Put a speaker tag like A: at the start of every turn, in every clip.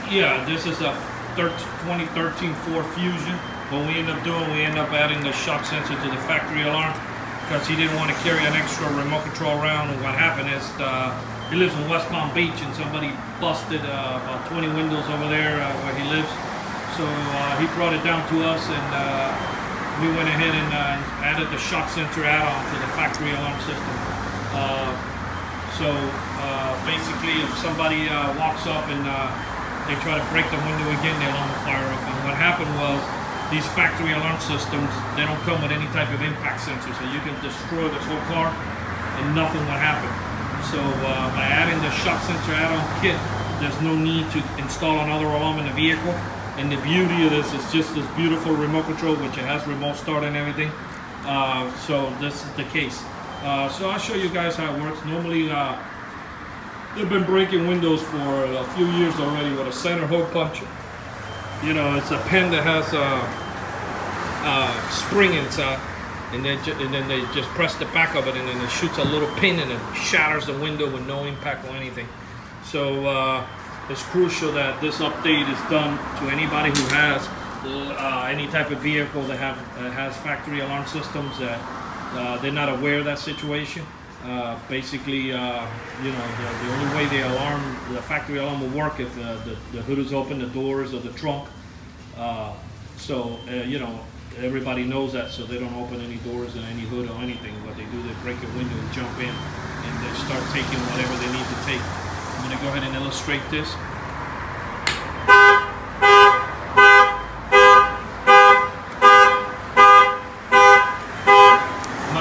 A: Yeah, this is a 2013 Ford Fusion. What we end up doing, we end up adding the shock sensor to the factory alarm because he didn't want to carry an extra remote control around. And what happened is he lives in West Palm Beach, and somebody busted about 20 windows over there where he lives. So he brought it down to us, and we went ahead and added the shock sensor add-on to the factory alarm system. So basically, if somebody walks up and they try to break the window again, the alarm will fire up. And what happened was, these factory alarm systems, they don't come with any type of impact sensor, so you can destroy this whole car and nothing will happen. So by adding the shock sensor add-on kit, there's no need to install another alarm in the vehicle. And the beauty of this is just this beautiful remote control, which it has remote start and everything. So this is the case. So I'll show you guys how it works. Normally, they've been breaking windows for a few years already with a center hole puncher. You know, it's a pen that has a spring inside, and then they just press the back of it, and then it shoots a little pin and it shatters the window with no impact or anything. So it's crucial that this update is done to anybody who has any type of vehicle that has factory alarm systems that they're not aware of that situation. Basically, you know, the only way the factory alarm will work if the hood is open, the doors, or the trunk. You know, everybody knows that, so they don't open any doors or any hood or anything. What they do, they break a window and jump in, and they start taking whatever they need to take. I'm going to go ahead and illustrate this.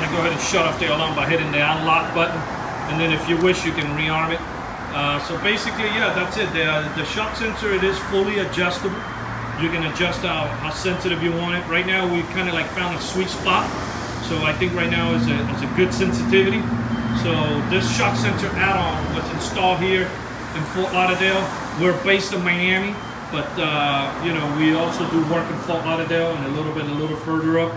A: Go ahead and shut off the alarm by hitting the unlock button, and then if you wish, you can rearm it. So basically, yeah, that's it. The shock sensor, it is fully adjustable. You can adjust how sensitive you want it. Right now, we've kind of like found a sweet spot. So I think right now is a good sensitivity. So this shock sensor add-on was installed here in Fort Lauderdale. We're based in Miami, but you know, we also do work in Fort Lauderdale and a little further up.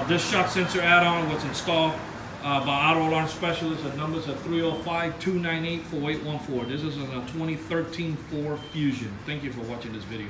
A: This shock sensor add-on was installed by Auto Alarm Specialists. The numbers are 305-298-4814. This is a 2013 Ford Fusion. Thank you for watching this video.